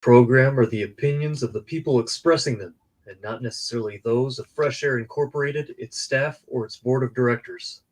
Program are the opinions of the people expressing them, and not necessarily those of Fresh Air Incorporated, its staff, or its board of directors.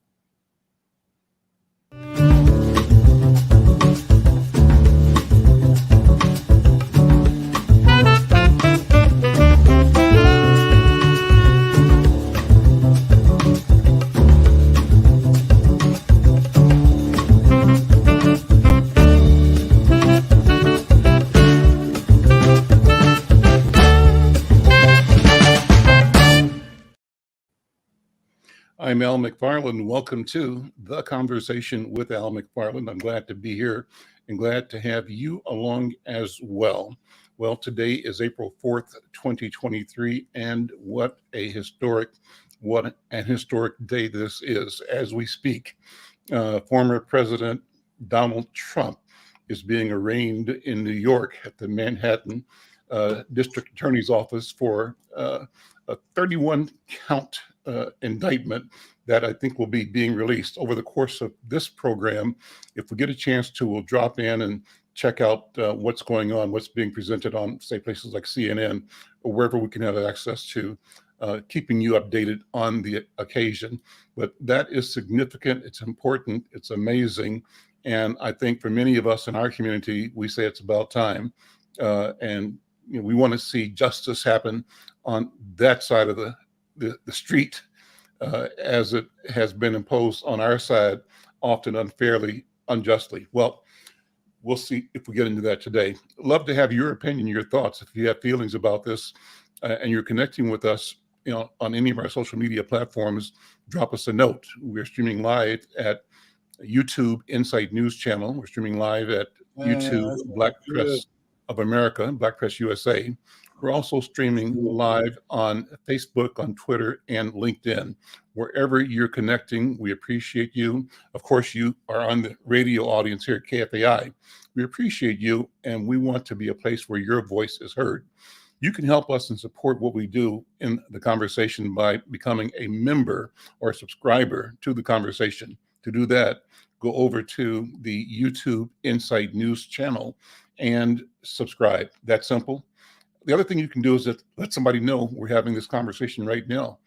I'm Al McFarlane. Welcome to The Conversation with Al McFarlane. I'm glad to be here and glad to have you along as well. Well, today is April 4th, 2023, and what an historic day this is. As we speak, former President Donald Trump is being arraigned in New York at the Manhattan District Attorney's Office for a 31-count indictment that I think will be being released over the course of this program. If we get a chance to, we'll drop in and check out what's going on, what's being presented on, say, places like CNN or wherever we can have access to, keeping you updated on the occasion. But that is significant. It's important. It's amazing. And I think for many of us in our community, we say it's about time. And we want to see justice happen on that side of the street, as it has been imposed on our side, often unfairly, unjustly. Well, we'll see if we get into that today. Love to have your opinion, your thoughts. If you have feelings about this and you're connecting with us, on any of our social media platforms, drop us a note. We're streaming live at YouTube Insight News Channel. We're streaming live at YouTube Black Press of America, Black Press USA. We're also streaming live on Facebook, on Twitter, and LinkedIn. Wherever you're connecting, we appreciate you. Of course, you are on the radio audience here at KFAI. We appreciate you, and we want to be a place where your voice is heard. You can help us and support what we do in the conversation by becoming a member or a subscriber to the conversation. To do that, go over to the YouTube Insight News channel and subscribe. That's simple. The other thing you can do is that let somebody know we're having this conversation right now.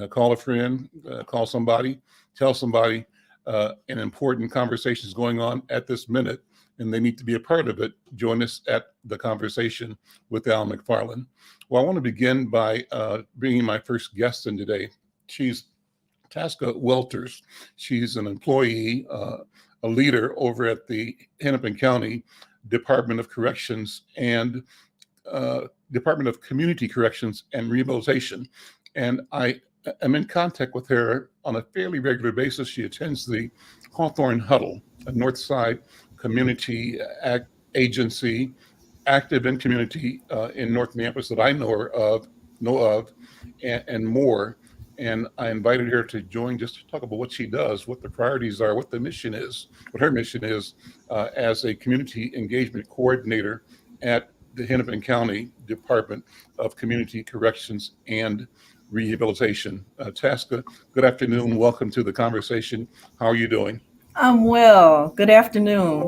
Call a friend, call somebody, tell somebody an important conversation is going on at this minute, and they need to be a part of it. Join us at the conversation with Al McFarlane. Well, I want to begin by bringing my first guest in today. She's Taska Welters. She's an employee, a leader over at the Hennepin County Department of Corrections and Department of Community Corrections and Rehabilitation. And I am in contact with her on a fairly regular basis. She attends the Hawthorne Huddle, a Northside community agency, active in community in North Minneapolis that I know of, and more. And I invited her to join just to talk about what she does, what the priorities are, what the mission is, what her mission is as a community engagement coordinator at the Hennepin County Department of Community Corrections and Rehabilitation. Taska, good afternoon. Welcome to the conversation. How are you doing? I'm well. Good afternoon.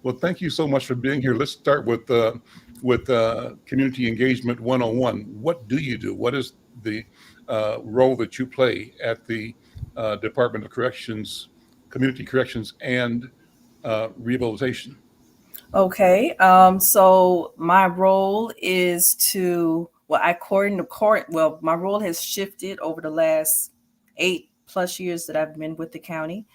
Well, thank you so much for being here. Let's start with Community Engagement 101. What do you do? What is the role that you play at the Department of Corrections, Community Corrections, and Rehabilitation? Okay. So my role is my role has shifted over the last 8+ years that I've been with the county.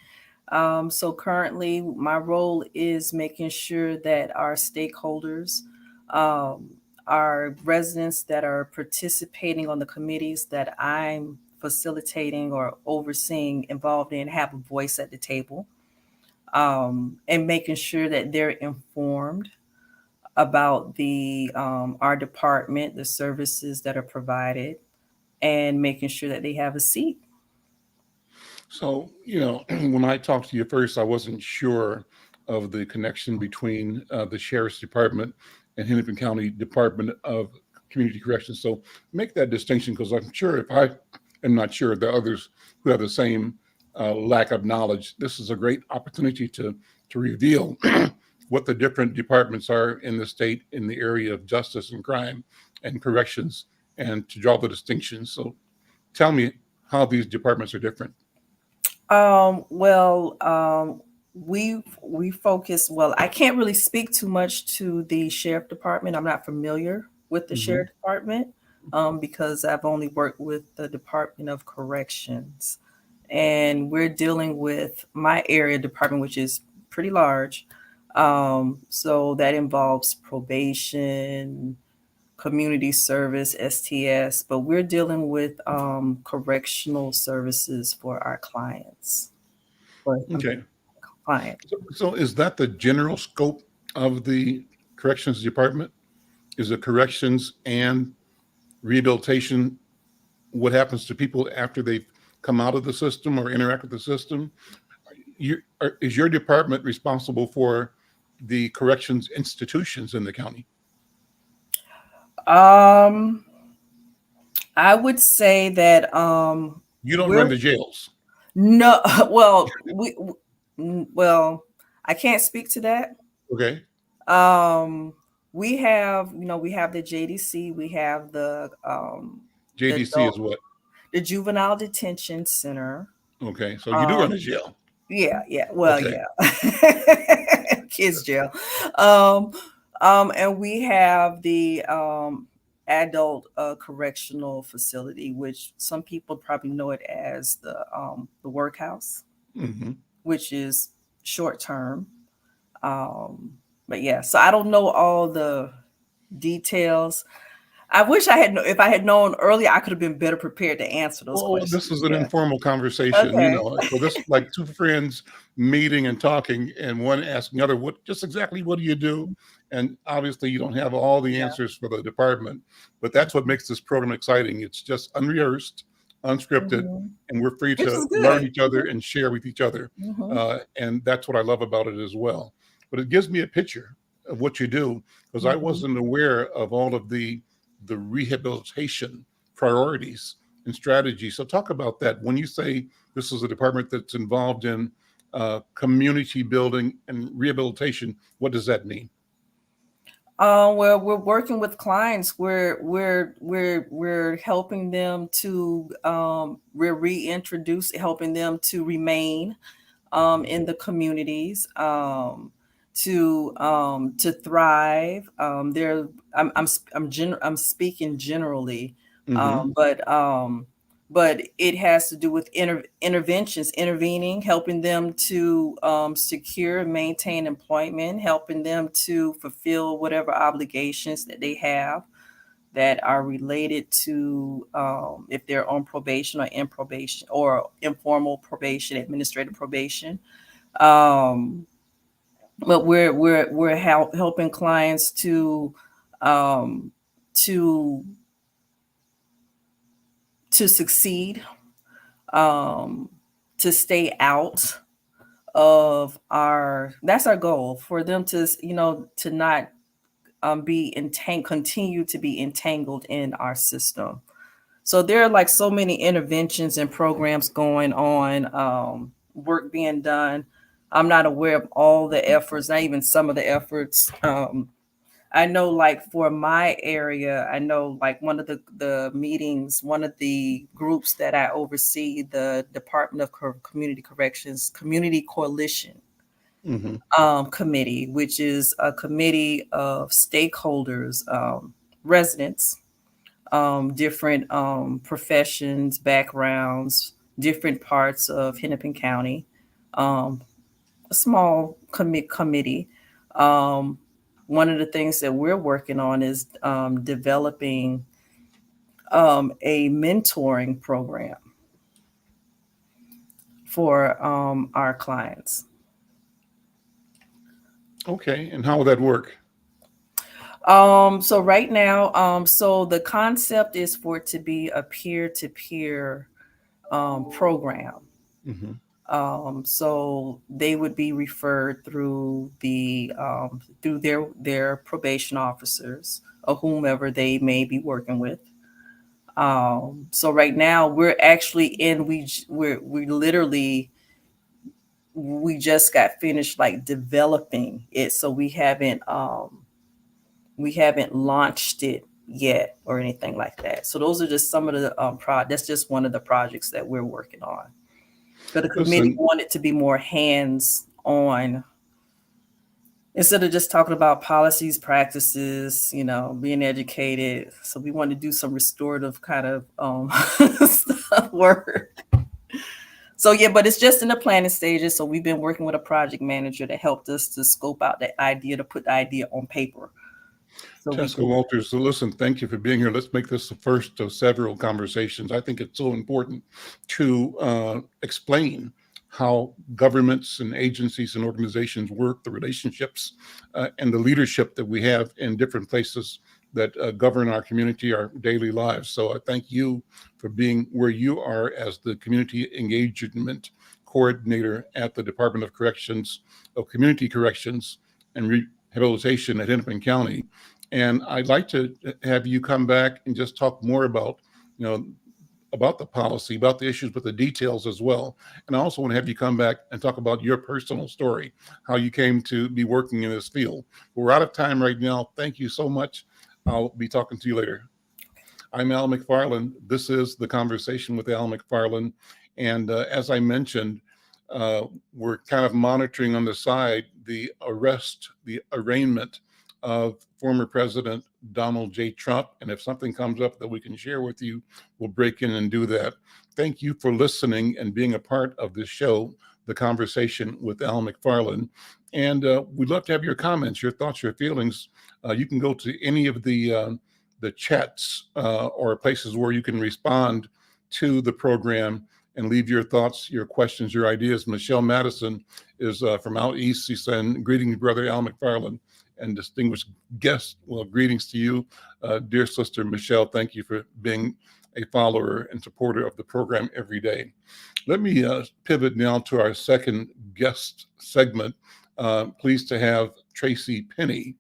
So currently my role is making sure that our stakeholders, our residents that are participating on the committees that I'm facilitating or overseeing, involved in, have a voice at the table. And making sure that they're informed about our department, the services that are provided, and making sure that they have a seat. So, when I talked to you first, I wasn't sure of the connection between the Sheriff's Department and Hennepin County Department of Community Corrections. So make that distinction, because I'm sure if I am not sure, there are others who have the same lack of knowledge. This is a great opportunity to reveal what the different departments are in the state in the area of justice and crime and corrections, and to draw the distinctions. So tell me how these departments are different. We focus. Well, I can't really speak too much to the sheriff department. I'm not familiar with the sheriff department because I've only worked with the Department of Corrections, and we're dealing with my area department, which is pretty large. So that involves probation, community service, STS, but we're dealing with correctional services for our clients. Okay. Client. So is that the general scope of the corrections department? Is it corrections and rehabilitation? What happens to people after they've come out of the system or interact with the system? Is your department responsible for the corrections institutions in the county? I would say that you don't run the jails. No, well, I can't speak to that. Okay. We have the JDC, we have the JDC is what? The Juvenile Detention Center. Okay, so you do run a jail. Yeah. Well, okay. Yeah. Kids jail. And we have the adult correctional facility, which some people probably know it as the workhouse, which is short term. But yeah, so I don't know all the details. I wish if I had known earlier, I could have been better prepared to answer those questions. This is an informal conversation, okay. So this is like two friends meeting and talking, and one asking the other, what do you do? And obviously you don't have all the answers for the department, but that's what makes this program exciting. It's just unrehearsed, unscripted, and we're free to learn each other and share with each other. And that's what I love about it as well. But it gives me a picture of what you do, because I wasn't aware of all of the rehabilitation priorities and strategies. So talk about that. When you say this is a department that's involved in community building and rehabilitation, what does that mean? Well, we're working with clients. We're helping them to we're helping them to remain in the communities, to thrive. I'm speaking generally, but it has to do with interventions, helping them to secure and maintain employment, helping them to fulfill whatever obligations that they have that are related to if they're on probation or in probation or informal probation, administrative probation. But we're helping clients to succeed, to stay out of that's our goal, for them to not continue to be entangled in our system. So there are like so many interventions and programs going on, work being done. I'm not aware of all the efforts, not even some of the efforts. I know, like for my area, I know like one of the meetings, one of the groups that I oversee, the Department of Community Corrections Community Coalition Committee, which is a committee of stakeholders, residents, different professions, backgrounds, different parts of Hennepin County, a small committee. One of the things that we're working on is developing a mentoring program for our clients. Okay, and how will that work? So right now, so the concept is for it to be a peer-to-peer program. So they would be referred through through their probation officers or whomever they may be working with. So right now we're actually we literally we just got finished like developing it, so we haven't launched it yet or anything like that. So those are just some of the that's just one of the projects that we're working on. But the committee wanted to be more hands-on instead of just talking about policies, practices, you know, being educated. So we want to do some restorative kind of work. So yeah, but it's just in the planning stages. So we've been working with a project manager that helped us to scope out that idea, to put the idea on paper. So Taska Welters, so listen, thank you for being here. Let's make this the first of several conversations. I think it's so important to explain how governments and agencies and organizations work, the relationships and the leadership that we have in different places that govern our community, our daily lives. So I thank you for being where you are as the community engagement coordinator at the Department of Community Corrections and Rehabilitation at Hennepin County. And I'd like to have you come back and just talk more about, you know, about the policy, about the issues, but the details as well. And I also want to have you come back and talk about your personal story, how you came to be working in this field. We're out of time right now. Thank you so much. I'll be talking to you later. I'm Al McFarlane. This is The Conversation with Al McFarlane. And as I mentioned, we're kind of monitoring on the side the arraignment of former President Donald J. Trump. And if something comes up that we can share with you, we'll break in and do that. Thank you for listening and being a part of this show, The Conversation with Al McFarlane. And we'd love to have your comments, your thoughts, your feelings. You can go to any of the chats or places where you can respond to the program and leave your thoughts, your questions, your ideas. Michelle Madison is from out east. She said, "Greetings, brother Al McFarlane and distinguished guests." Well, greetings to you, dear sister Michelle. Thank you for being a follower and supporter of the program every day. Let me pivot now to our second guest segment. Pleased to have Tracy Penny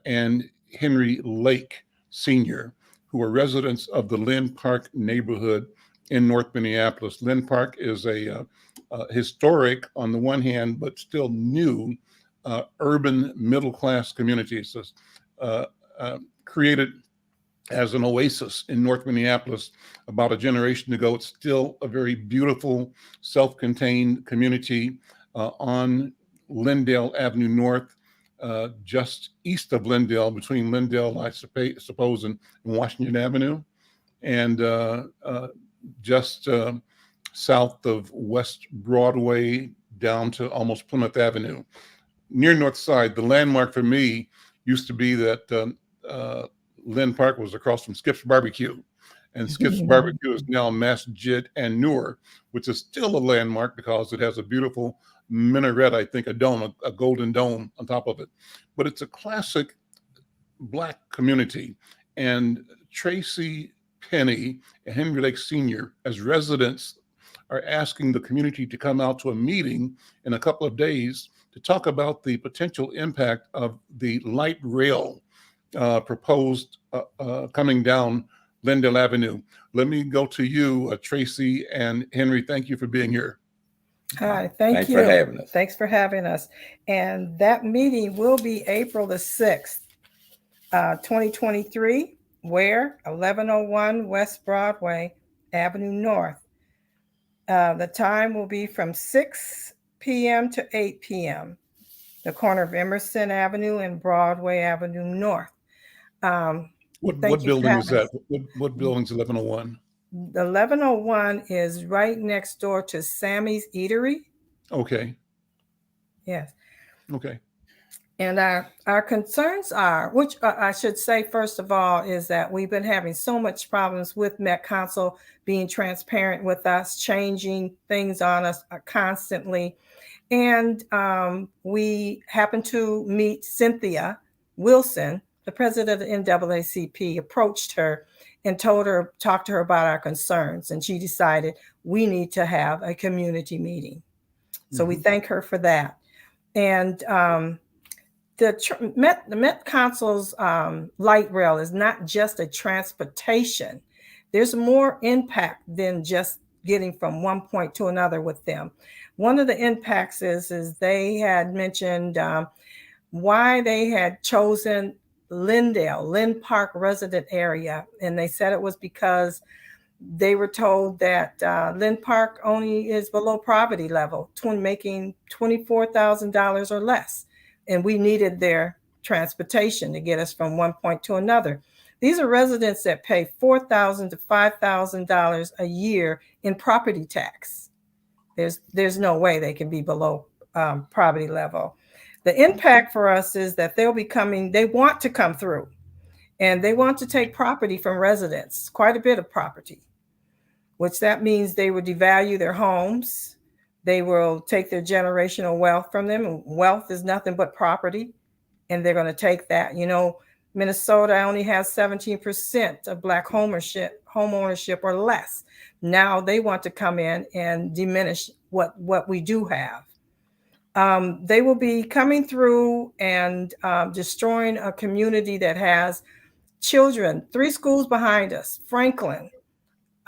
and Henry Lake Sr., who are residents of the Lyn-Park neighborhood in North Minneapolis. Lyn-Park is a historic, on the one hand, but still new urban middle-class community. It's created as an oasis in North Minneapolis about a generation ago. It's still a very beautiful, self-contained community on Lyndale Avenue North, just east of Lyndale, between Lyndale, I suppose, and Washington Avenue, and just south of West Broadway down to almost Plymouth Avenue. Near North Side, the landmark for me used to be that Lyn-Park was across from Skip's Barbecue. And Skip's Barbecue is now Masjid and Noor, which is still a landmark because it has a beautiful minaret, I think, a dome, a golden dome on top of it. But it's a classic Black community. And Tracy Penny and Henry Lake Sr., as residents, are asking the community to come out to a meeting in a couple of days to talk about the potential impact of the light rail proposed coming down Lyndale Avenue. Let me go to you, Tracy and Henry. Thank you for being here. Hi, thanks you for having us. Thanks for having us. And that meeting will be April the 6th, 2023, where 1101 West Broadway Avenue North. The time will be from 6 p.m. to 8 p.m., the corner of Emerson Avenue and Broadway Avenue North. What building is that? What building is 1101? The 1101 is right next door to Sammy's Eatery. Okay. Yes. Okay. And our concerns are, which I should say, first of all, is that we've been having so much problems with Met Council being transparent with us, changing things on us constantly. And we happened to meet Cynthia Wilson, the president of the NAACP, approached her and talked to her about our concerns. And she decided we need to have a community meeting. So we thank her for that. And the Met Council's light rail is not just a transportation. There's more impact than just getting from one point to another with them. One of the impacts is they had mentioned why they had chosen Lyndale, Lyn-Park resident area. And they said it was because they were told that Lyn-Park only is below poverty level, making $24,000 or less. And we needed their transportation to get us from one point to another. These are residents that pay $4,000 to $5,000 a year in property tax. There's no way they can be below poverty level. The impact for us is that they want to come through, and they want to take property from residents, quite a bit of property, which that means they will devalue their homes. They will take their generational wealth from them. And wealth is nothing but property, and they're going to take that. You know, Minnesota only has 17% of Black home ownership or less. Now they want to come in and diminish what we do have. They will be coming through and destroying a community that has children, 3 schools behind us, Franklin,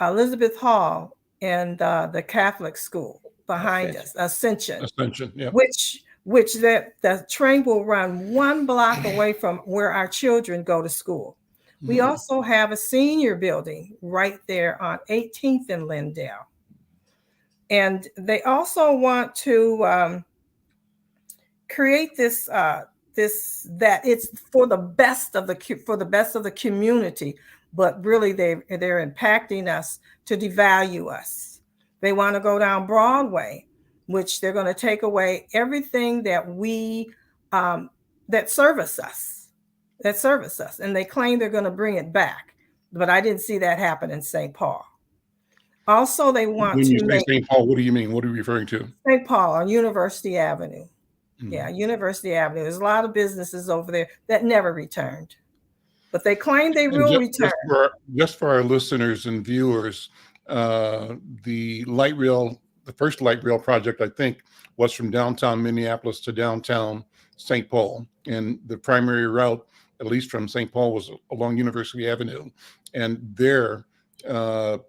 Elizabeth Hall, and the Catholic school behind us, Ascension, yeah. Which the train will run 1 block away from where our children go to school. We also have a senior building right there on 18th and Lyndale. And they also want to create this that it's for the best of the community, but really they're impacting us to devalue us. They want to go down Broadway, which they're going to take away everything that we that service us, and they claim they're going to bring it back, but I didn't see that happen in St. Paul. Also, they want when to you say make St. Paul, what do you mean? What are you referring to? St. Paul on University Avenue. Yeah, University Avenue. There's a lot of businesses over there that never returned, but they claim they will return. Just for our listeners and viewers, the light rail, the first light rail project, I think, was from downtown Minneapolis to downtown St. Paul. And the primary route, at least from St. Paul, was along University Avenue. And there,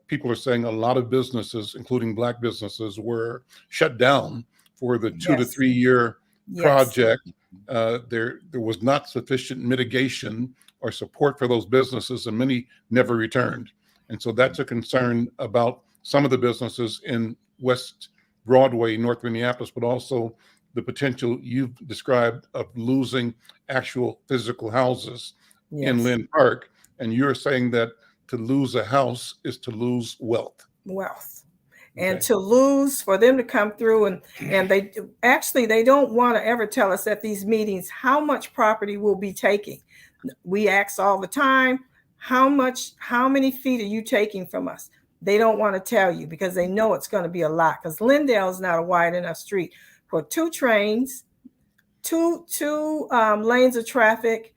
people are saying a lot of businesses, including Black businesses, were shut down for the 2 to 3 year project. There was not sufficient mitigation or support for those businesses, and many never returned. And so that's a concern about some of the businesses in West Broadway, North Minneapolis, but also the potential you've described of losing actual physical houses in Lyn-Park. And you're saying that to lose a house is to lose wealth. And to lose, for them to come through and they don't want to ever tell us at these meetings how much property we'll be taking. We ask all the time, how many feet are you taking from us? They don't want to tell you because they know it's going to be a lot, because Lyndale is not a wide enough street for 2 trains, two lanes of traffic,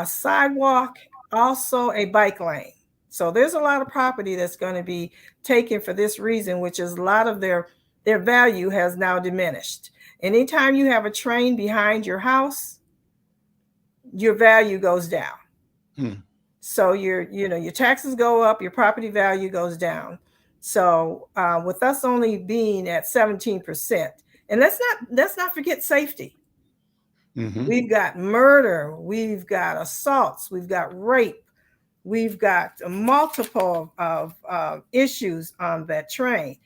sidewalk, also a bike lane. So there's a lot of property that's going to be taken for this reason, which is a lot of their value has now diminished. Anytime you have a train behind your house, your value goes down. So your taxes go up, your property value goes down. So with us only being at 17%, and let's not forget safety. We've got murder, we've got assaults, we've got rape. We've got multiple of issues on that train,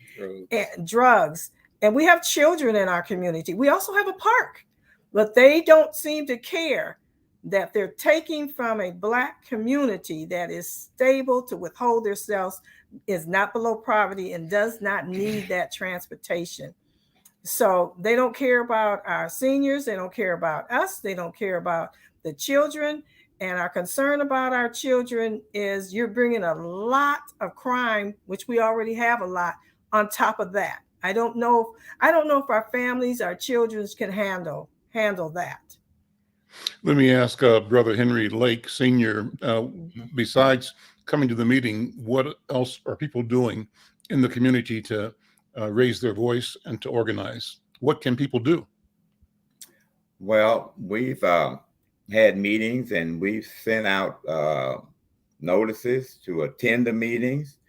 drugs, and we have children in our community. We also have a park, but they don't seem to care that they're taking from a Black community that is stable to withhold themselves, is not below poverty, and does not need that transportation. So they don't care about our seniors. They don't care about us. They don't care about the children. And our concern about our children is you're bringing a lot of crime, which we already have a lot, on top of that. I don't know if our families, our children can handle that. Let me ask Brother Henry Lake Sr., besides coming to the meeting, what else are people doing in the community to raise their voice and to organize? What can people do? Well, we've had meetings and we've sent out notices to attend the meetings.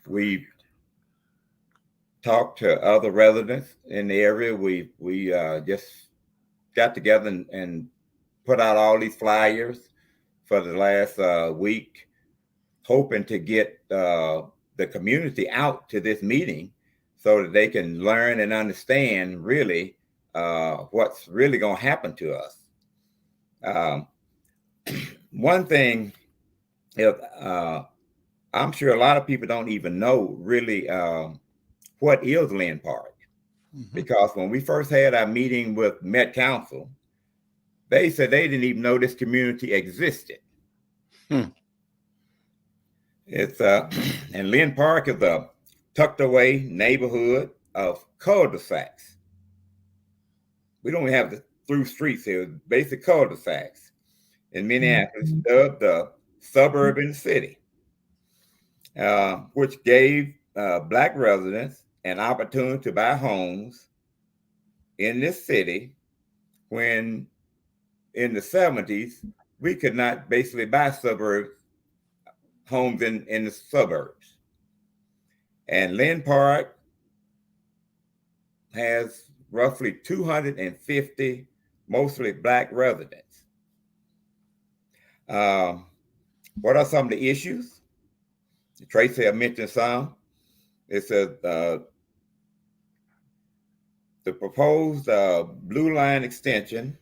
we talked to other residents in the area. We just got together and put out all these flyers for the last week, hoping to get the community out to this meeting so that they can learn and understand really what's really going to happen to us. One thing is, I'm sure a lot of people don't even know really what is Lyn-Park. Mm-hmm. Because when we first had our meeting with Met Council, they said they didn't even know this community existed. It's and Lyn-Park is a tucked away neighborhood of cul-de-sacs. We don't have the through streets here, basic cul-de-sacs in Minneapolis, dubbed the suburban city, which gave Black residents an opportunity to buy homes in this city when in the 70s, we could not basically buy homes in the suburbs. And Lyn-Park has roughly 250 mostly Black residents. What are some of the issues? Tracy had mentioned some. It says the proposed Blue Line extension,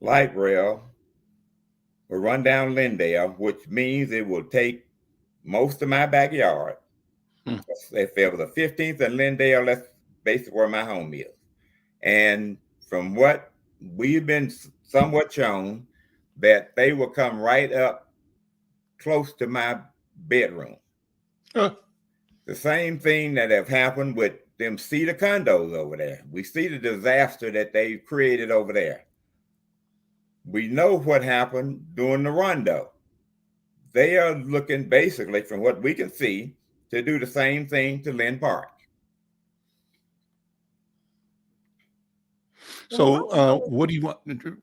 light rail, will run down Lyndale, which means it will take most of my backyard. If there was a 15th and Lyndale, that's basically where my home is. And from what we've been somewhat shown, that they will come right up close to my bedroom. The same thing that have happened with them cedar condos over there. We see the disaster that they created over there. We know what happened during the Rondo. They are looking basically, from what we can see, to do the same thing to Lyn-Park. So what do you want?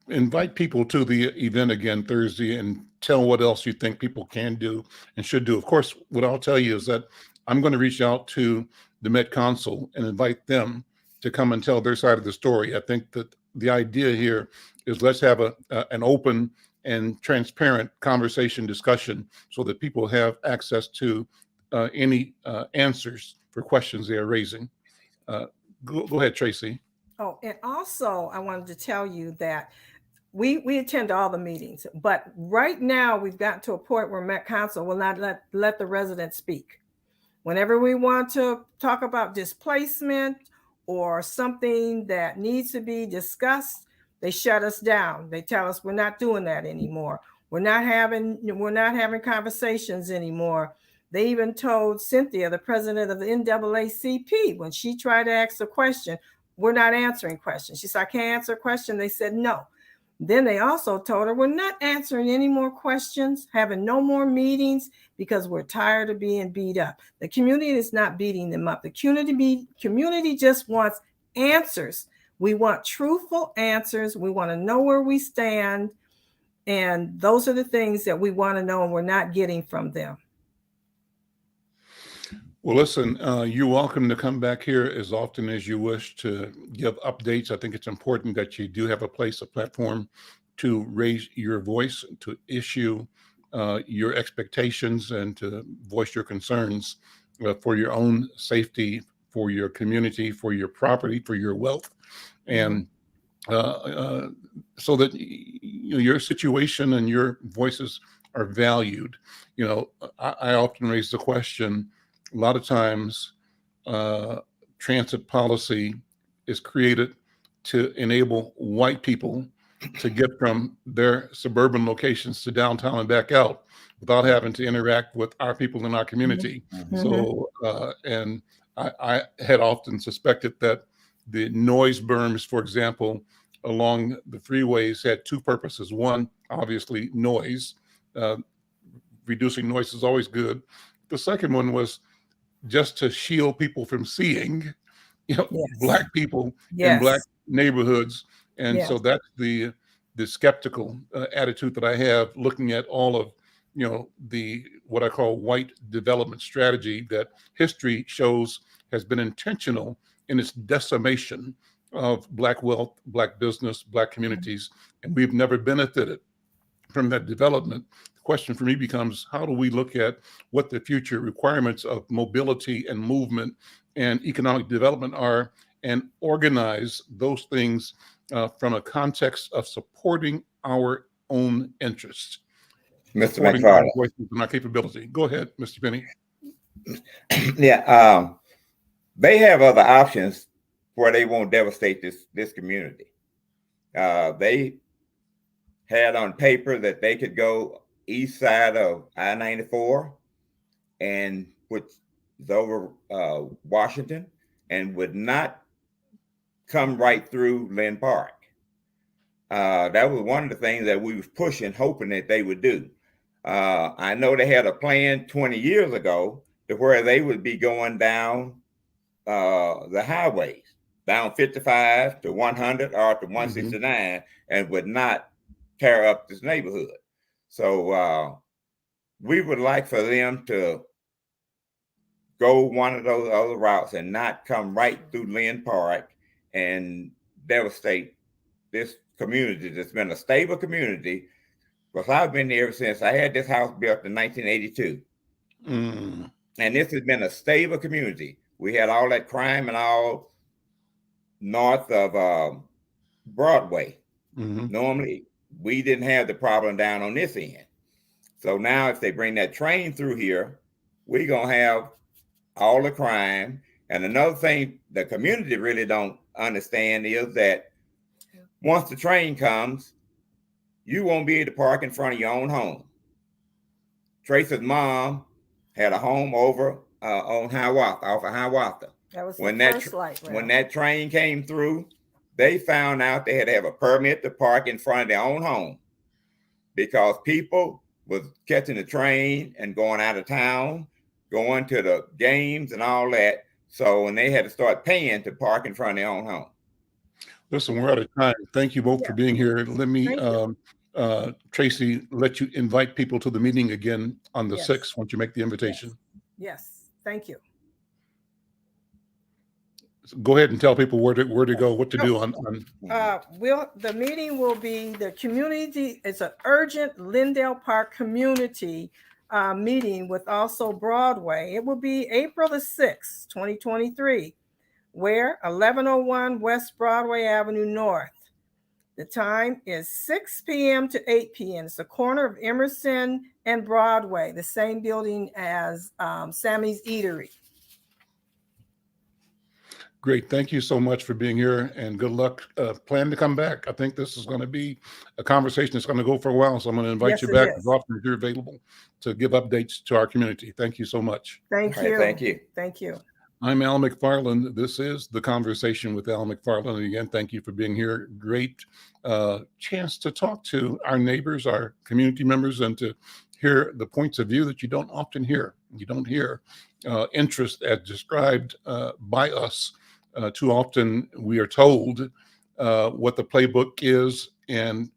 Invite people to the event again Thursday and tell what else you think people can do and should do. Of course, what I'll tell you is that I'm going to reach out to the Met Council and invite them to come and tell their side of the story. I think that the idea here is let's have an open and transparent conversation discussion so that people have access to any answers for questions they are raising. Go ahead, Tracy. Oh, and also I wanted to tell you that we attend all the meetings, but right now we've gotten to a point where Met Council will not let the residents speak. Whenever we want to talk about displacement or something that needs to be discussed, they shut us down. They tell us we're not doing that anymore. We're not having conversations anymore. They even told Cynthia, the president of the NAACP, when she tried to ask a question, we're not answering questions. She said, I can't answer a question. They said no. Then they also told her, we're not answering any more questions, having no more meetings because we're tired of being beat up. The community is not beating them up. The community just wants answers. We want truthful answers. We want to know where we stand. And those are the things that we want to know and we're not getting from them. Well, listen, you're welcome to come back here as often as you wish to give updates. I think it's important that you do have a platform to raise your voice, to issue your expectations and to voice your concerns for your own safety, for your community, for your property, for your wealth. And so that your situation and your voices are valued. I often raise the question, a lot of times transit policy is created to enable white people to get from their suburban locations to downtown and back out without having to interact with our people in our community. Mm-hmm. So, and I had often suspected that the noise berms, for example, along the freeways had two purposes. One, obviously noise. Reducing noise is always good. The second one was just to shield people from seeing, yes, Black people, yes, in Black neighborhoods. And yes, so that's the skeptical attitude that I have looking at all of the what I call white development strategy that history shows has been intentional in its decimation of Black wealth, Black business, Black communities, and we've never benefited from that development. The question for me becomes, how do we look at what the future requirements of mobility and movement and economic development are, and organize those things from a context of supporting our own interests, Mr. supporting our McFarlane. voices and our capability. Go ahead, Mr. Penny. Yeah, they have other options where they won't devastate this community. They had on paper that they could go east side of I-94, and which is over Washington, and would not come right through Lyn-Park. That was one of the things that we was pushing, hoping that they would do. I know they had a plan 20 years ago to where they would be going down the highways, down 55 to 100 or to 169, and would not tear up this neighborhood. So we would like for them to go one of those other routes and not come right through Lyn-Park and devastate this community that's been a stable community. Because I've been there ever since. I had this house built in 1982. And this has been a stable community. We had all that crime and all north of Broadway. Normally, we didn't have the problem down on this end. So now if they bring that train through here, we're going to have all the crime. And another thing the community really don't understand is that once the train comes, you won't be able to park in front of your own home. Trace's mom had a home over on Hiawatha, off of Hiawatha. That was When the first light rail. When that train came through, they found out they had to have a permit to park in front of their own home because people was catching the train and going out of town, going to the games and all that. So when they had to start paying to park in front of their own home. Listen, we're out of time. Thank you both for being here. Let me, Tracy, let you invite people to the meeting again on the 6th once you make the invitation. Yes, thank you. So go ahead and tell people where to go, what to do on. The meeting will be the community. It's an urgent Lyndale Park community meeting with also Broadway. It will be April the 6th, 2023. Where? 1101 West Broadway Avenue North. The time is 6 p.m. to 8 p.m. It's the corner of Emerson and Broadway, the same building as Sammy's Eatery. Great. Thank you so much for being here, and good luck. Plan to come back. I think this is going to be a conversation that's going to go for a while, so I'm going to invite you back as often as you're available to give updates to our community. Thank you so much. Thank you. Thank you. Thank you. I'm Al McFarlane. This is The Conversation with Al McFarlane. And again, thank you for being here. Great chance to talk to our neighbors, our community members, and to hear the points of view that you don't often hear. You don't hear interest as described by us. Too often we are told what the playbook is, and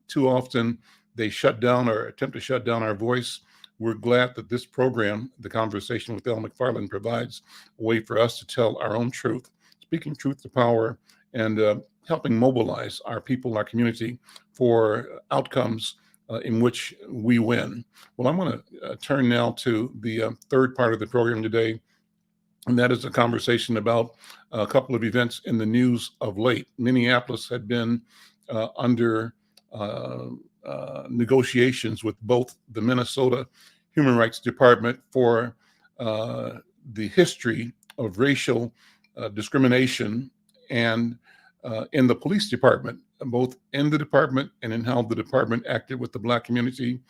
too often they shut down or attempt to shut down our voice. We're glad that this program, The Conversation with Al McFarlane, provides a way for us to tell our own truth, speaking truth to power, and helping mobilize our people, our community, for outcomes in which we win. Well, I'm going to turn now to the third part of the program today, and that is a conversation about a couple of events in the news of late. Minneapolis had been under negotiations with both the Minnesota Human Rights Department for the history of racial discrimination and in the police department, both in the department and in how the department acted with the Black community.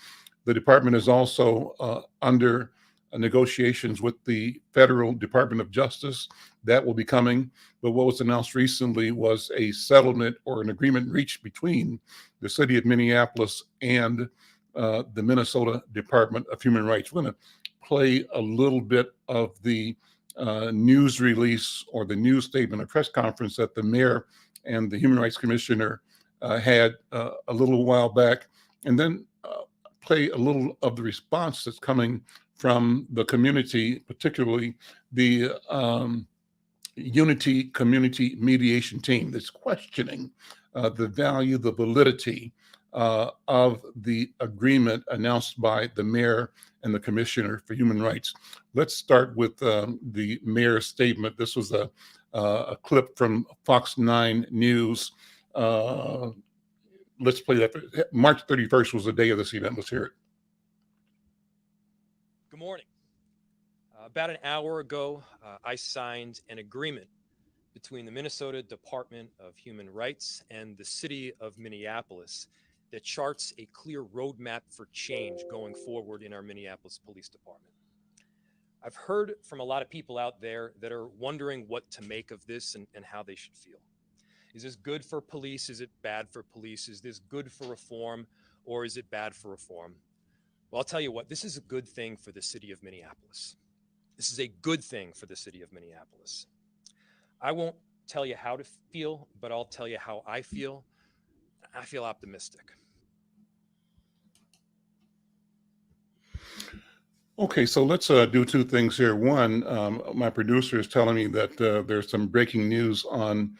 The department is also under negotiations with the Federal Department of Justice. That will be coming. But what was announced recently was a settlement or an agreement reached between the city of Minneapolis and the Minnesota Department of Human Rights. We're going to play a little bit of the news release or the news statement, a press conference that the mayor and the Human Rights Commissioner had a little while back, and then play a little of the response that's coming from the community, particularly the Unity Community Mediation Team that's questioning the value, the validity of the agreement announced by the mayor and the commissioner for human rights. Let's start with the mayor's statement. This was a clip from Fox 9 News. Let's play that. March 31st was the day of this event. Let's hear it. Good morning. About an hour ago, I signed an agreement between the Minnesota Department of Human Rights and the city of Minneapolis that charts a clear roadmap for change going forward in our Minneapolis Police Department. I've heard from a lot of people out there that are wondering what to make of this and how they should feel. Is this good for police? Is it bad for police? Is this good for reform, or is it bad for reform? Well, I'll tell you what, this is a good thing for the city of Minneapolis. This is a good thing for the city of Minneapolis. I won't tell you how to feel, but I'll tell you how I feel. I feel optimistic. Okay, so let's do two things here. One, my producer is telling me that there's some breaking news on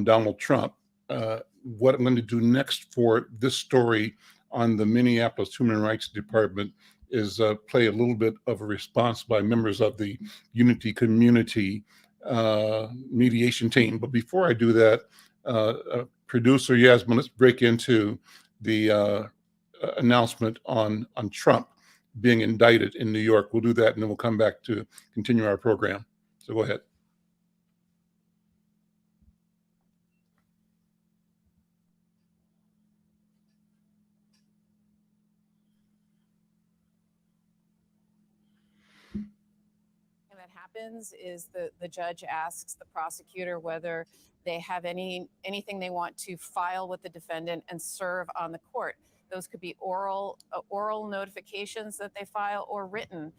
Donald Trump. What I'm going to do next for this story on the Minneapolis Human Rights Department is play a little bit of a response by members of the Unity Community Mediation Team. But before I do that, producer Yasmin, let's break into the announcement on Trump being indicted in New York. We'll do that, and then we'll come back to continue our program. So go ahead. That happens is the judge asks the prosecutor whether they have anything they want to file with the defendant and serve on the court. Those could be oral notifications that they file or written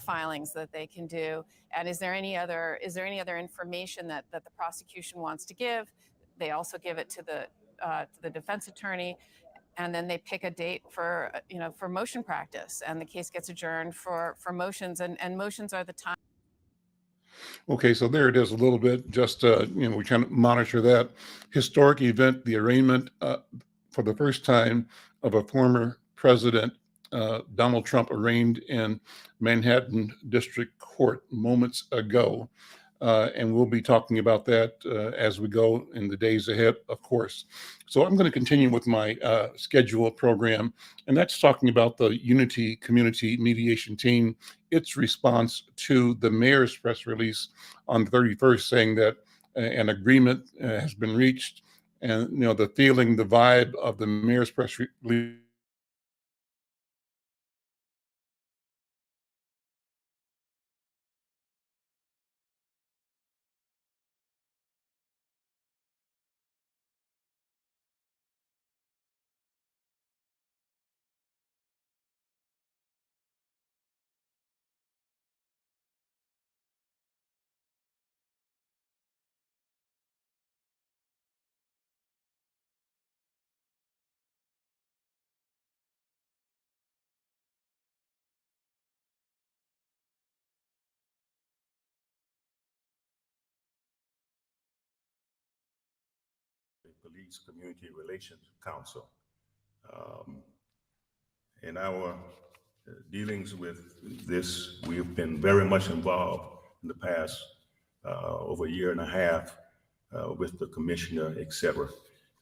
filings that they can do. And is there any other information that the prosecution wants to give? They also give it to the defense attorney, and then they pick a date for motion practice, and the case gets adjourned for motions, and motions are the time. Okay, so there it is a little bit. Just we kind of monitor that historic event, the arraignment for the first time of a former president, Donald Trump, arraigned in Manhattan District Court moments ago. And we'll be talking about that as we go in the days ahead, of course. So I'm going to continue with my scheduled program, and that's talking about the Unity Community Mediation Team, its response to the mayor's press release on the 31st saying that an agreement has been reached. And, the feeling, the vibe of the mayor's press release Police Community Relations Council. In our dealings with this, we've been very much involved in the past over a year and a half with the commissioner, et cetera.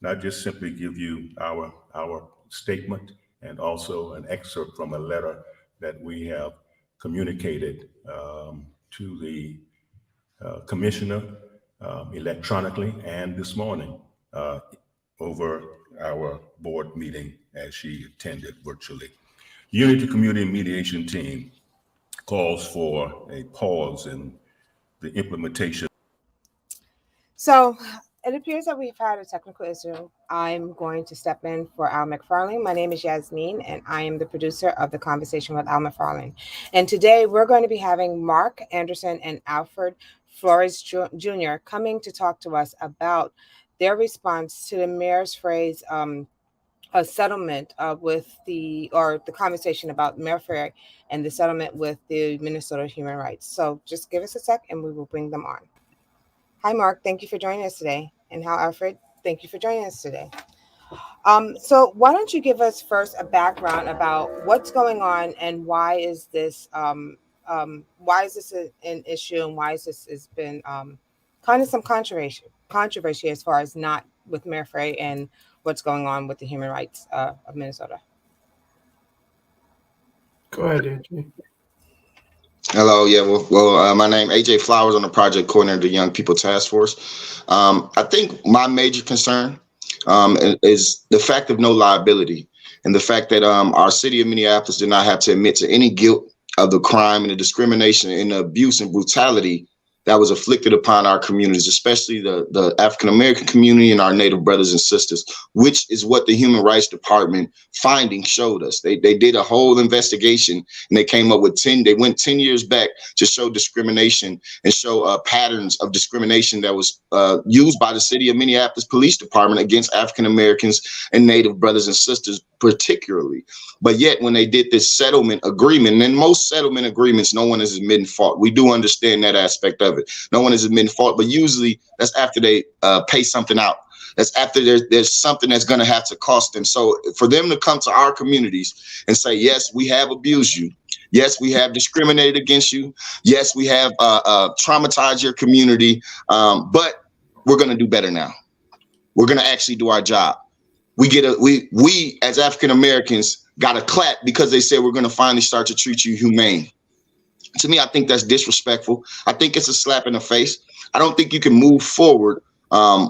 And I just simply give you our statement and also an excerpt from a letter that we have communicated to the commissioner electronically and this morning over our board meeting as she attended virtually. Unity Community Mediation Team calls for a pause in the implementation. So it appears that we've had a technical issue. I'm going to step in for Al McFarlane. My name is Yasmin, and I am the producer of The Conversation with Al McFarlane. And today we're going to be having Mark Anderson and Alfred Flores Jr. coming to talk to us about their response to the Mayor Frey's settlement with the conversation about Mayor Frey and the settlement with the Minnesota Human Rights. So just give us a sec and we will bring them on. Hi, Mark. Thank you for joining us today. And how Alfred, thank you for joining us today. So why don't you give us first a background about what's going on and why is this an issue, and why is this has been kind of some controversy as far as not with Mayor Frey and what's going on with the human rights of Minnesota. Go ahead, AJ. Hello, yeah, my name AJ Flowers. I'm the project coordinator of the Young People Task Force. I think my major concern is the fact of no liability, and the fact that our city of Minneapolis did not have to admit to any guilt of the crime and the discrimination and the abuse and brutality that was afflicted upon our communities, especially the African-American community and our Native brothers and sisters, which is what the Human Rights Department findings showed us. They did a whole investigation, and they came up with they went 10 years back to show discrimination and show patterns of discrimination that was used by the city of Minneapolis Police Department against African-Americans and Native brothers and sisters particularly. But yet when they did this settlement agreement, and in most settlement agreements, no one is admitting fault. We do understand that aspect of it. No one is admitting fault, but usually that's after they pay something out. That's after there's something that's going to have to cost them. So for them to come to our communities and say, yes, we have abused you. Yes, we have discriminated against you. Yes, we have traumatized your community, but we're going to do better now. We're going to actually do our job. We as African Americans got a clap because they said we're going to finally start to treat you humane. To me, I think that's disrespectful. I think it's a slap in the face. I don't think you can move forward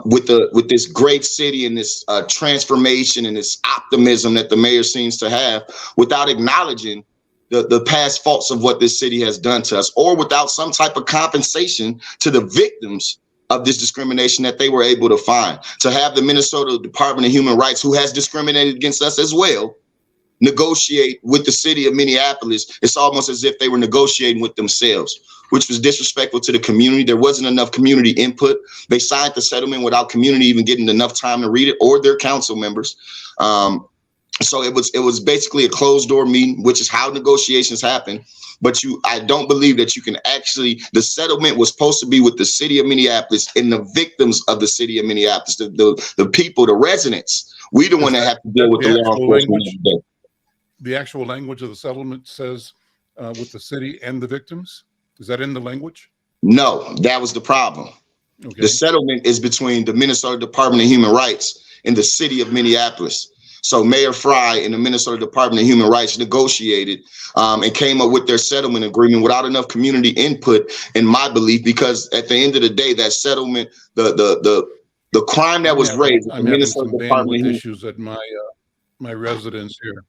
with this great city and this transformation and this optimism that the mayor seems to have without acknowledging the past faults of what this city has done to us, or without some type of compensation to the victims of this discrimination that they were able to find. To have the Minnesota Department of Human Rights, who has discriminated against us as well, negotiate with the city of Minneapolis, it's almost as if they were negotiating with themselves, which was disrespectful to the community. There wasn't enough community input. They signed the settlement without community even getting enough time to read it, or their council members. So it was basically a closed door meeting, which is how negotiations happen. But I don't believe that you can actually, the settlement was supposed to be with the city of Minneapolis and the victims of the city of Minneapolis, the people, the residents. We the one that have to deal with the law enforcement. The actual language of the settlement says with the city and the victims. Is that in the language? No, that was the problem. Okay. The settlement is between the Minnesota Department of Human Rights and the city of Minneapolis. So Mayor Frey and the Minnesota Department of Human Rights negotiated and came up with their settlement agreement without enough community input, in my belief, because at the end of the day, that settlement, the crime that was raised, I'm having some bandwidth issues at my residence here.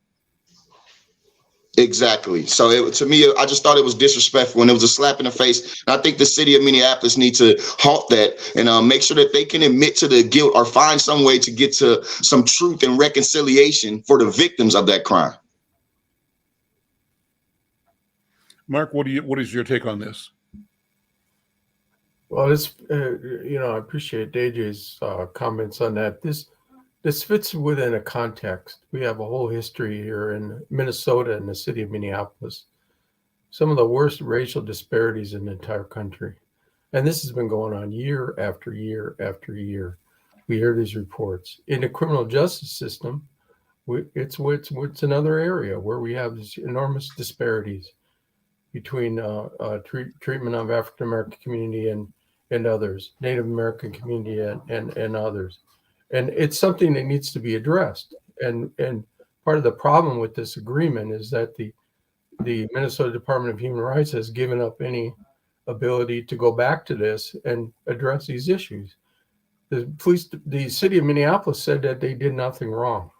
Exactly. So to me, I just thought it was disrespectful, and it was a slap in the face. And I think the city of Minneapolis needs to halt that and make sure that they can admit to the guilt or find some way to get to some truth and reconciliation for the victims of that crime. Mark, what is your take on this? Well, it's I appreciate AJ's comments on that. This fits within a context. We have a whole history here in Minnesota and the city of Minneapolis, some of the worst racial disparities in the entire country. And this has been going on year after year after year. We hear these reports. In the criminal justice system, it's another area where we have these enormous disparities between treatment of African-American community and others, Native American community and others. And it's something that needs to be addressed. And part of the problem with this agreement is that the Minnesota Department of Human Rights has given up any ability to go back to this and address these issues. The city of Minneapolis said that they did nothing wrong.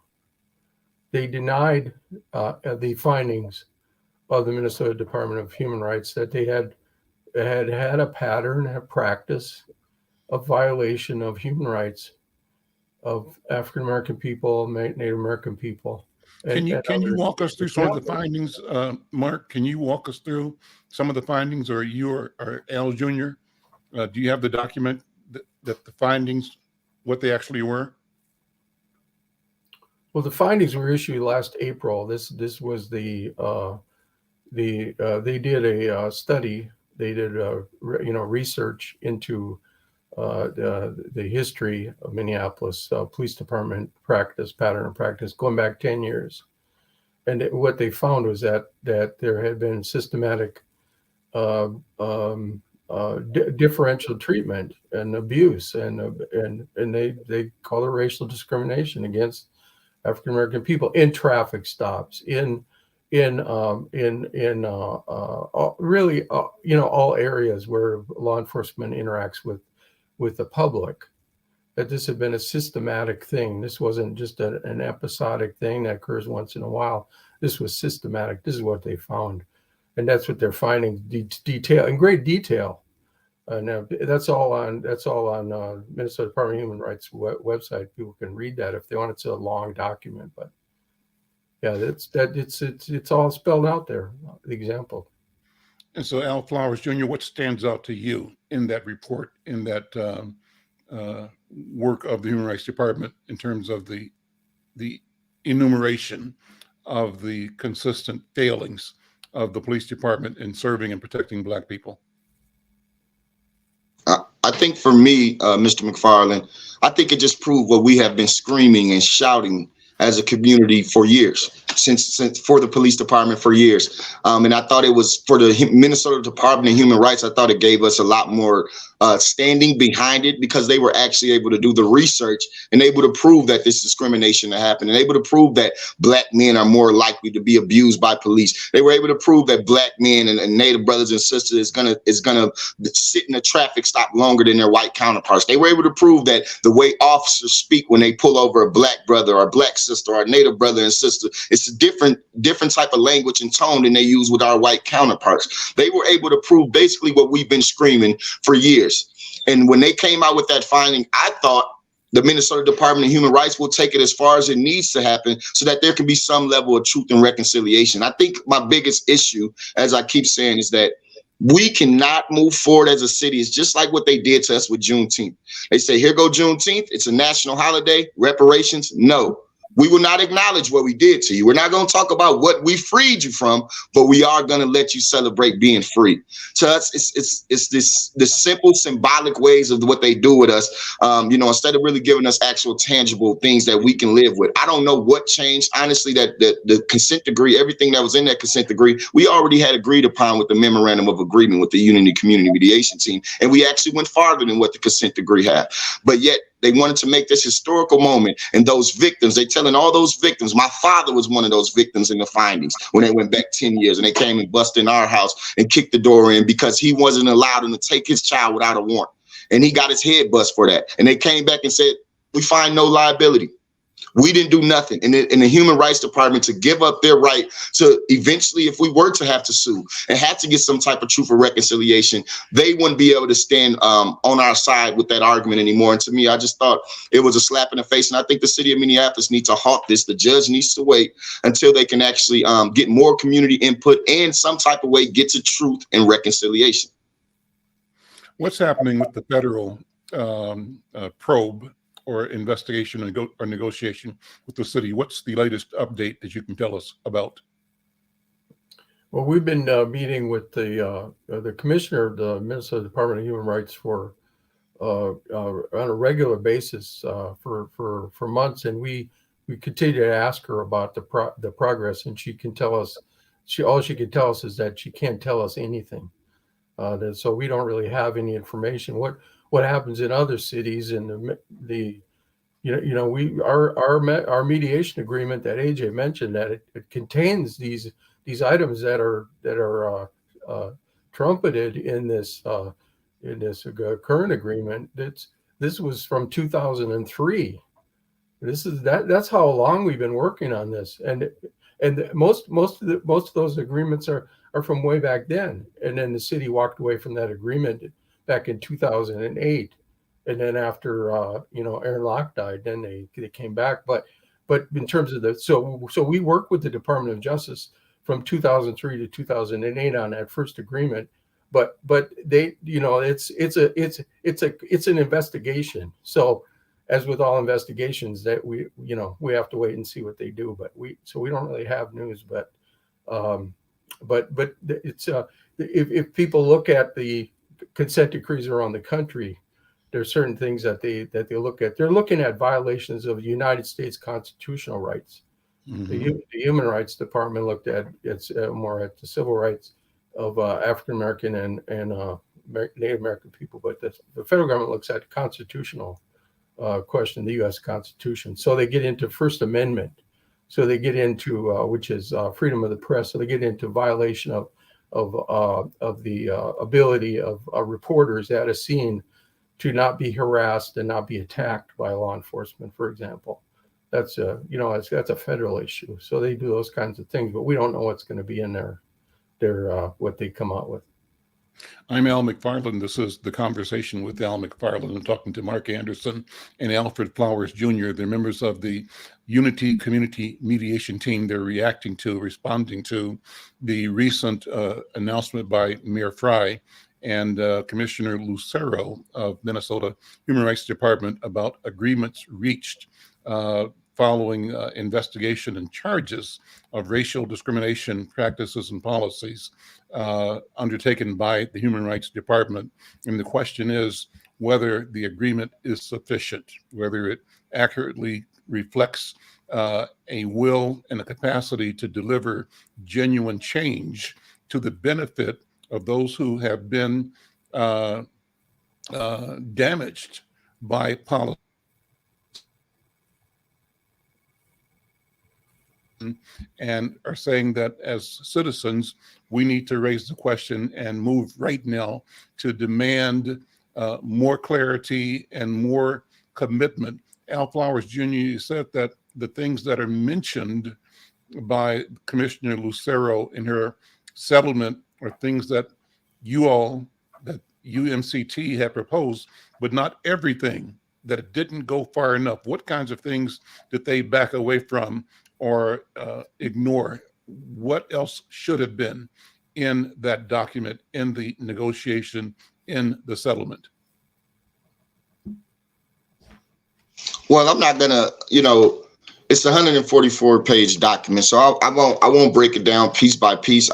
They denied the findings of the Minnesota Department of Human Rights that they had a pattern, a practice of violation of human rights of African-American people, Native American people. Can you walk us through some of the findings, Mark? Can you walk us through some of the findings, or Al Jr.? Do you have the document that the findings, what they actually were? Well, the findings were issued last April. This was they did a study. They did research into the history of Minneapolis police department pattern of practice going back 10 years. And what they found was that there had been systematic differential treatment and abuse, and they call it racial discrimination against African American people in traffic stops, really all areas where law enforcement interacts with the public. That this had been a systematic thing. This wasn't just an episodic thing that occurs once in a while. This was systematic. This is what they found, and that's what they're finding in great detail. Now that's all on Minnesota Department of Human Rights website. People can read that if they want. It's a long document, but yeah, it's all spelled out there. The example. And so, Al Flowers Jr., what stands out to you in that report, in that work of the Human Rights Department, in terms of the enumeration of the consistent failings of the police department in serving and protecting Black people? I think for me, Mr. McFarlane, I think it just proved what we have been screaming and shouting as a community for years, since for the police department for years. And I thought it was for the Minnesota Department of Human Rights. I thought it gave us a lot more standing behind it, because they were actually able to do the research and able to prove that this discrimination happened, and able to prove that Black men are more likely to be abused by police. They were able to prove that Black men and Native brothers and sisters is gonna sit in a traffic stop longer than their white counterparts. They were able to prove that the way officers speak when they pull over a Black brother or a Black sister or a Native brother and sister, it's a different type of language and tone than they use with our white counterparts. They were able to prove basically what we've been screaming for years. And when they came out with that finding, I thought the Minnesota Department of Human Rights will take it as far as it needs to happen so that there can be some level of truth and reconciliation. I think my biggest issue, as I keep saying, is that we cannot move forward as a city. It's just like what they did to us with Juneteenth. They say, here go Juneteenth. It's a national holiday. Reparations? No. We will not acknowledge what we did to you. We're not going to talk about what we freed you from, but we are going to let you celebrate being free. To us, it's this simple symbolic ways of what they do with us. Instead of really giving us actual tangible things that we can live with. I don't know what changed. Honestly, that the consent decree, everything that was in that consent decree, we already had agreed upon with the memorandum of agreement with the Unity Community Mediation Team, and we actually went farther than what the consent decree had. But yet, they wanted to make this historical moment, and those victims, they telling all those victims, my father was one of those victims in the findings when they went back 10 years and they came and busted in our house and kicked the door in because he wasn't allowed to take his child without a warrant. And he got his head bust for that. And they came back and said, we find no liability. We didn't do nothing. And in the Human Rights Department to give up their right to eventually, if we were to have to sue and had to get some type of truth or reconciliation, they wouldn't be able to stand on our side with that argument anymore. And to me, I just thought it was a slap in the face. And I think the city of Minneapolis needs to halt this. The judge needs to wait until they can actually get more community input and some type of way get to truth and reconciliation. What's happening with the federal probe or investigation or negotiation with the city? What's the latest update that you can tell us about? Well, we've been meeting with the commissioner of the Minnesota Department of Human Rights for on a regular basis for months, and we continue to ask her about the progress, and she can tell us. All she can tell us is that she can't tell us anything. So we don't really have any information. What happens in other cities and our mediation agreement that AJ mentioned, that it contains these items that are trumpeted in this current agreement. This was from 2003. That's how long we've been working on this, and most of those agreements are from way back then. And then the city walked away from that agreement back in 2008, and then after Aaron Locke died, then they came back. But in terms of so we worked with the Department of Justice from 2003 to 2008 on that first agreement. But they it's an investigation. So as with all investigations, that we have to wait and see what they do. But we don't really have news. But it's if people look at the consent decrees around the country, there's certain things that they look at. They're looking at violations of United States constitutional rights. Mm-hmm. The Human Rights Department looked at more at the civil rights of African American and Native American people, but the federal government looks at the constitutional question, the U.S. Constitution. So they get into First Amendment. So they get into which is freedom of the press. So they get into violation of the ability of reporters at a scene to not be harassed and not be attacked by law enforcement, for example. That's that's a federal issue. So they do those kinds of things, but we don't know what's going to be in their what they come out with. I'm Al McFarlane. This is The Conversation with Al McFarlane. I'm talking to Mark Anderson and Alfred Flowers Jr. They're members of the Unity Community Mediation Team. They're responding to the recent announcement by Mayor Frey and Commissioner Lucero of Minnesota Human Rights Department about agreements reached following investigation and charges of racial discrimination practices and policies undertaken by the Human Rights Department. And the question is whether the agreement is sufficient, whether it accurately reflects a will and a capacity to deliver genuine change to the benefit of those who have been damaged by policy. And are saying that as citizens, we need to raise the question and move right now to demand more clarity and more commitment. Al Flowers Jr., you said that the things that are mentioned by Commissioner Lucero in her settlement are things that that UMCT had proposed, but not everything, that it didn't go far enough. What kinds of things did they back away from or ignore? What else should have been in that document, in the negotiation, in the settlement? Well, I'm not gonna, it's a 144-page document, so I won't break it down piece by piece.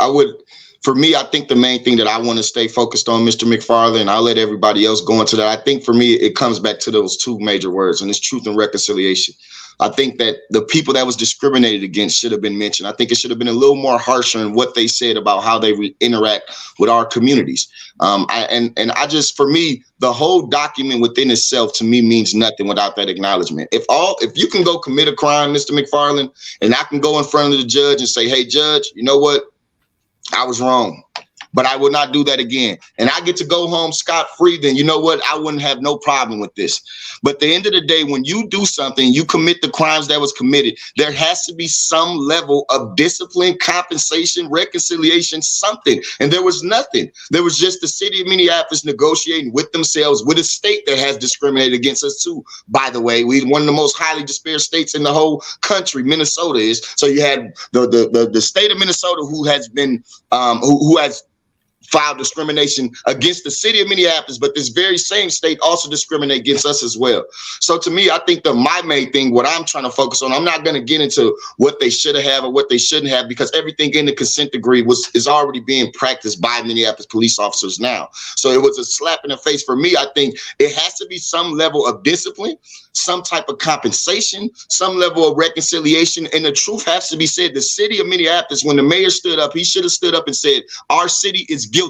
For me, I think the main thing that I want to stay focused on, Mr. McFarlane, I'll let everybody else go into that. I think for me, it comes back to those two major words, and it's truth and reconciliation. I think that the people that was discriminated against should have been mentioned. I think it should have been a little more harsher in what they said about how they interact with our communities. For me, the whole document within itself to me means nothing without that acknowledgement. If you can go commit a crime, Mr. McFarlane, and I can go in front of the judge and say, hey, judge, you know what? I was wrong, but I will not do that again. And I get to go home scot-free, then you know what? I wouldn't have no problem with this. But at the end of the day, when you do something, you commit the crimes that was committed, there has to be some level of discipline, compensation, reconciliation, something. And there was nothing. There was just the city of Minneapolis negotiating with themselves, with a state that has discriminated against us too. By the way, we're one of the most highly disparate states in the whole country. Minnesota is. So you had the state of Minnesota who has been who has filed discrimination against the city of Minneapolis, but this very same state also discriminate against us as well. So to me, I think that my main thing, what I'm trying to focus on, I'm not going to get into what they should have or what they shouldn't have, because everything in the consent decree is already being practiced by Minneapolis police officers now. So it was a slap in the face for me. I think it has to be some level of discipline, some type of compensation, some level of reconciliation. And the truth has to be said. The city of Minneapolis, when the mayor stood up, he should have stood up and said, our city is guilty.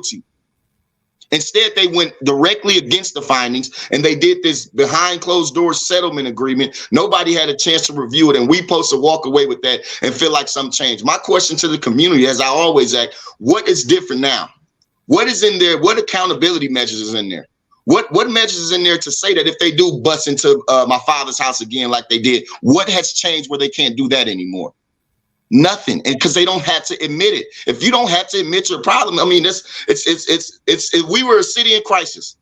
Instead, they went directly against the findings and they did this behind closed doors settlement agreement. Nobody had a chance to review it, and we supposed to walk away with that and feel like some change. My question to the community, as I always ask, what is different now? What is in there? What accountability measures is in there? What measures is in there to say that if they do bust into my father's house again like they did, what has changed where they can't do that anymore? Nothing. And because they don't have to admit it. If you don't have to admit your problem, I mean, if we were a city in crisis,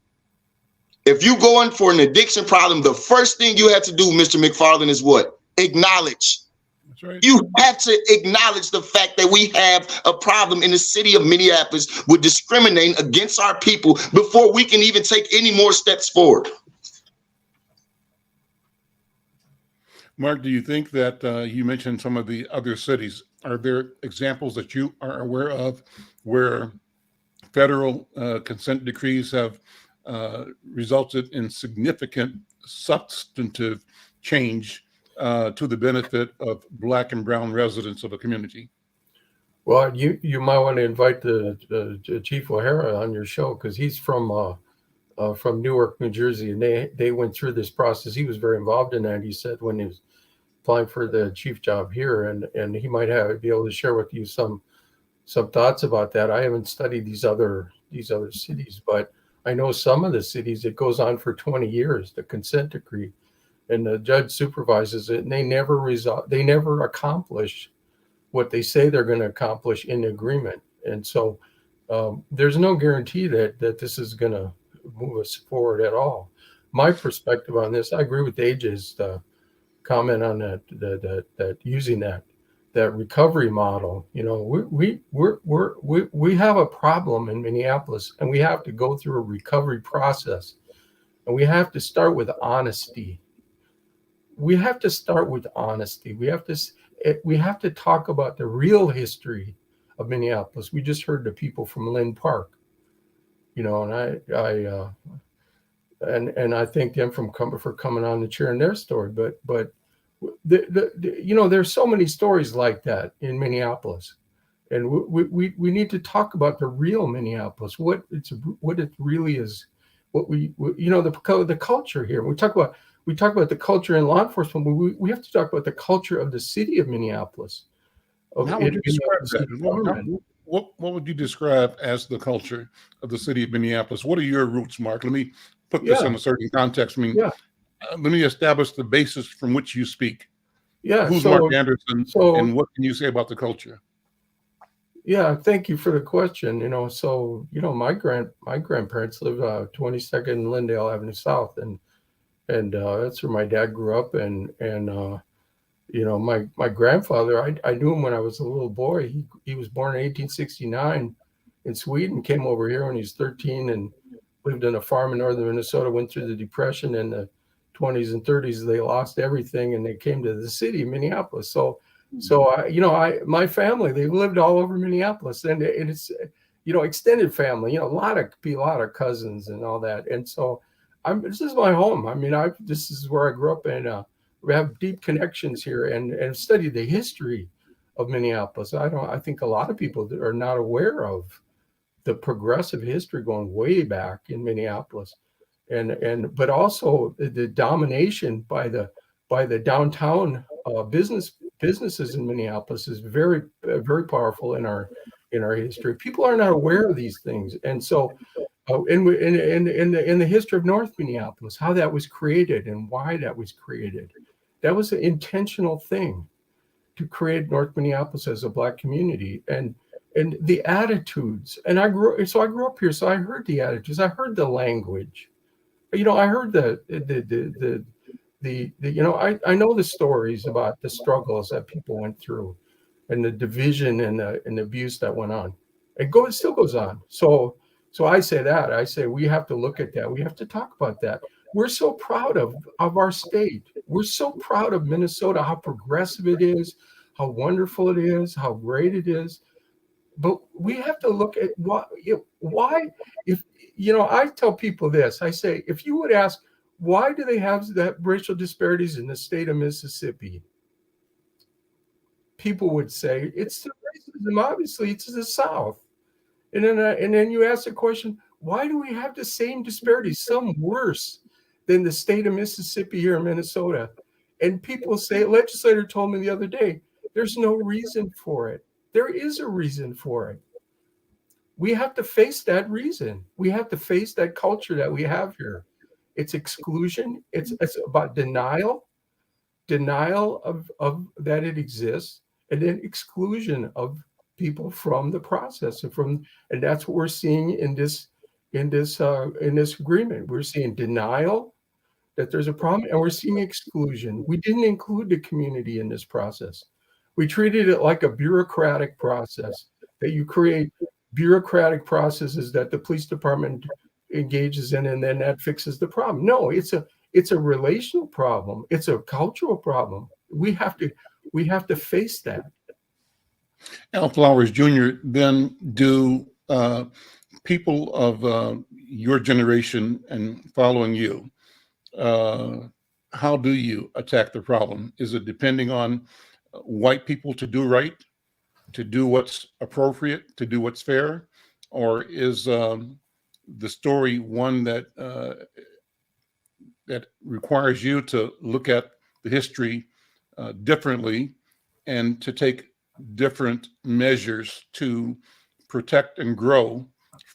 if you go in for an addiction problem, the first thing you have to do, Mr. McFarlane, is what? Acknowledge. That's right. You have to acknowledge the fact that we have a problem in the city of Minneapolis with discriminating against our people before we can even take any more steps forward. Mark, do you think that you mentioned some of the other cities? Are there examples that you are aware of where federal consent decrees have resulted in significant substantive change to the benefit of Black and Brown residents of a community? Well, you might want to invite the Chief O'Hara on your show, because he's from Newark, New Jersey, and they went through this process. He was very involved in that. He said when he was applying for the chief job here, and he might be able to share with you some thoughts about that. I haven't studied these other cities, but I know some of the cities it goes on for 20 years, the consent decree, and the judge supervises it, and they never accomplish what they say they're going to accomplish in agreement. And so there's no guarantee that this is going to move us forward at all. My perspective on this, I agree with AJ's comment on that using that recovery model. You know, we have a problem in Minneapolis, and we have to go through a recovery process, and we have to start with honesty. We have to start with honesty. We have to talk about the real history of Minneapolis. We just heard the people from Lyn-Park, you know, and I thank them for coming on to sharing their story. But you know, there's so many stories like that in Minneapolis, and we need to talk about the real Minneapolis, what it really is, you know, the culture here. We talk about the culture in law enforcement, but we have to talk about the culture of the city of Minneapolis. How would you describe that? What would you describe as the culture of the city of Minneapolis? What are your roots, Mark? Let me put this in a certain context. I mean, let me establish the basis from which you speak. Yeah. Who's Mark Anderson, and what can you say about the culture? Yeah, thank you for the question. You know, so you know, my grandparents live 22nd Lyndale Avenue South, and that's where my dad grew up, and you know, my grandfather, I knew him when I was a little boy. He was born in 1869 in Sweden, came over here when he was 13 and lived on a farm in northern Minnesota, went through the Depression in the 20s and 30s. They lost everything and they came to the city of Minneapolis. So you know, my family, they lived all over Minneapolis, and it's, you know, extended family, you know, a lot of cousins and all that. And so this is my home. I mean, this is where I grew up, and we have deep connections here, and studied the history of Minneapolis. I think a lot of people are not aware of the progressive history going way back in Minneapolis, but also the domination by the downtown businesses in Minneapolis is very, very powerful in our history. People are not aware of these things, and so in the history of North Minneapolis, how that was created and why that was created. That was an intentional thing to create North Minneapolis as a Black community, and the attitudes. And I grew up here, so I heard the attitudes. I heard the language. You know, I heard the you know, I know the stories about the struggles that people went through, and the division and the abuse that went on. It still goes on. So I say we have to look at that. We have to talk about that. We're so proud of our state. We're so proud of Minnesota, how progressive it is, how wonderful it is, how great it is. But we have to look at why, if, you know, I tell people this, I say, if you would ask, why do they have that racial disparities in the state of Mississippi? People would say, it's the racism, obviously, it's the South. And then you ask the question, why do we have the same disparities, some worse than the state of Mississippi here in Minnesota? And people say, a legislator told me the other day, there's no reason for it. There is a reason for it. We have to face that reason. We have to face that culture that we have here. It's exclusion. It's about denial of that it exists, and then exclusion of people from the process, and that's what we're seeing in this agreement. We're seeing denial that there's a problem, and we're seeing exclusion. We didn't include the community in this process. We treated it like a bureaucratic process, that you create bureaucratic processes that the police department engages in, and then that fixes the problem. No, it's It's a relational problem. It's a cultural problem. We have to face that. Al Flowers Jr., then do people of your generation and following you, how do you attack the problem? Is it depending on white people to do right, to do what's appropriate, to do what's fair? Or is the story one that that requires you to look at the history differently and to take different measures to protect and grow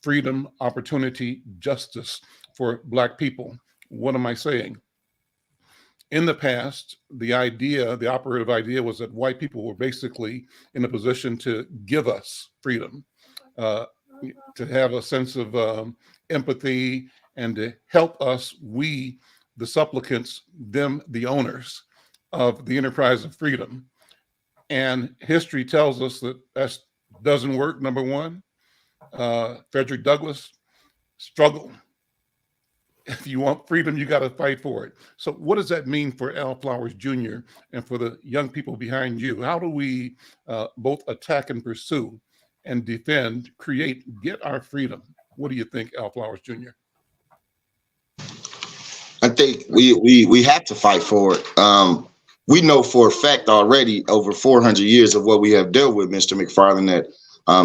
freedom, opportunity, justice for Black people? What am I saying? In the past, the operative idea was that white people were basically in a position to give us freedom, to have a sense of empathy and to help us, we, the supplicants, them, the owners of the enterprise of freedom. And history tells us that that doesn't work, number one. Frederick Douglass struggled. If you want freedom, you got to fight for it. So what does that mean for Al Flowers Jr. and for the young people behind you? How do we both attack and pursue and defend, create, get our freedom? What do you think, Al Flowers Jr.? I think we have to fight for it. We know for a fact already over 400 years of what we have dealt with, Mr. McFarlane, that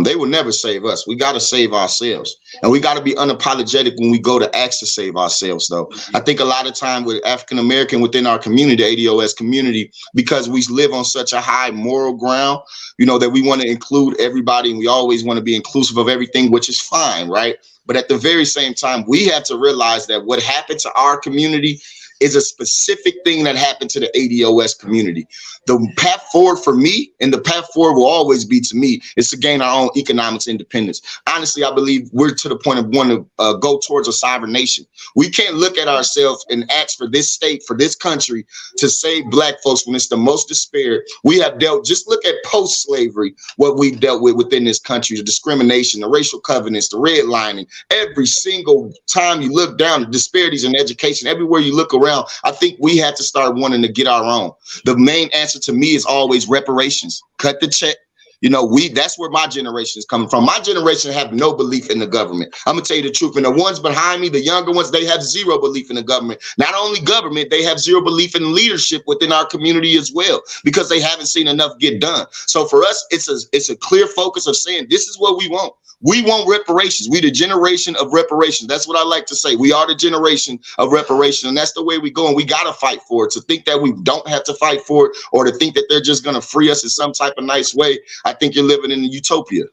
they will never save us. We got to save ourselves. And we got to be unapologetic when we go to ask to save ourselves, though. I think a lot of time with African-American within our community, the ADOS community, because we live on such a high moral ground, you know, that we want to include everybody and we always want to be inclusive of everything, which is fine, right? But at the very same time, we have to realize that what happened to our community is a specific thing that happened to the ADOS community. The path forward for me, and the path forward will always be to me, is to gain our own economics independence. Honestly, I believe we're to the point of wanting to go towards a sovereign nation. We can't look at ourselves and ask for this state, for this country to save Black folks when it's the most despair. We have dealt, just look at post-slavery, what we've dealt with within this country, the discrimination, the racial covenants, the redlining. Every single time you look down, the disparities in education, everywhere you look around, I think we had to start wanting to get our own. The main answer to me is always reparations. Cut the check. You know, that's where my generation is coming from. My generation have no belief in the government. I'm gonna tell you the truth. And the ones behind me, the younger ones, they have zero belief in the government. Not only government, they have zero belief in leadership within our community as well, because they haven't seen enough get done. So for us, it's a clear focus of saying this is what we want. We want reparations. We the generation of reparations. That's what I like to say. We are the generation of reparation, and that's the way we go. And we gotta fight for it. To think that we don't have to fight for it, or to think that they're just gonna free us in some type of nice way, I think you're living in a utopia.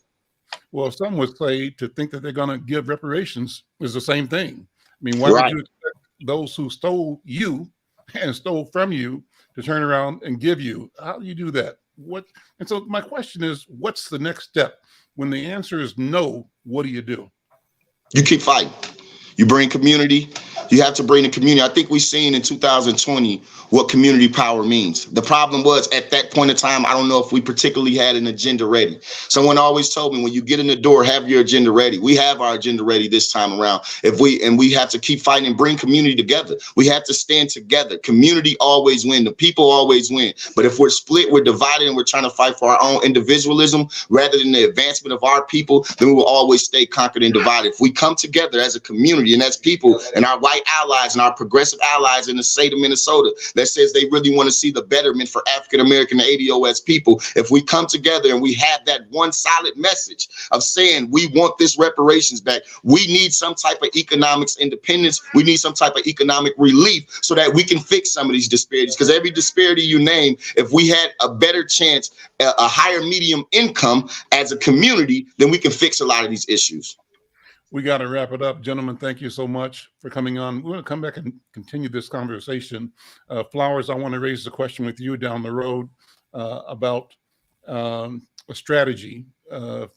Well, some would say to think that they're gonna give reparations is the same thing. I mean, why would you expect those who stole you and stole from you to turn around and give you? How do you do that? And so my question is, what's the next step? When the answer is no, what do you do? You keep fighting. You bring community. You have to bring the community. I think we've seen in 2020 what community power means. The problem was at that point in time, I don't know if we particularly had an agenda ready. Someone always told me, when you get in the door, have your agenda ready. We have our agenda ready this time around. We have to keep fighting and bring community together. We have to stand together. Community always win. The people always win. But if we're split, we're divided, and we're trying to fight for our own individualism rather than the advancement of our people, then we will always stay conquered and divided. If we come together as a community and as people and our white allies and our progressive allies in the state of Minnesota that says they really want to see the betterment for African American and ADOS people, if we come together and we have that one solid message of saying we want this reparations back, we need some type of economics independence, we need some type of economic relief so that we can fix some of these disparities. Because every disparity you name, if we had a better chance, a higher medium income as a community, then we can fix a lot of these issues. We got to wrap it up. Gentlemen, thank you so much for coming on. We're going to come back and continue this conversation. Flowers, I want to raise the question with you down the road about a strategy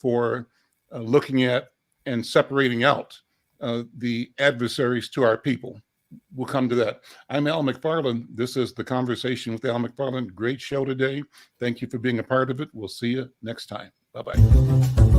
for looking at and separating out the adversaries to our people. We'll come to that. I'm Al McFarlane. This is The Conversation with Al McFarlane. Great show today. Thank you for being a part of it. We'll see you next time. Bye-bye.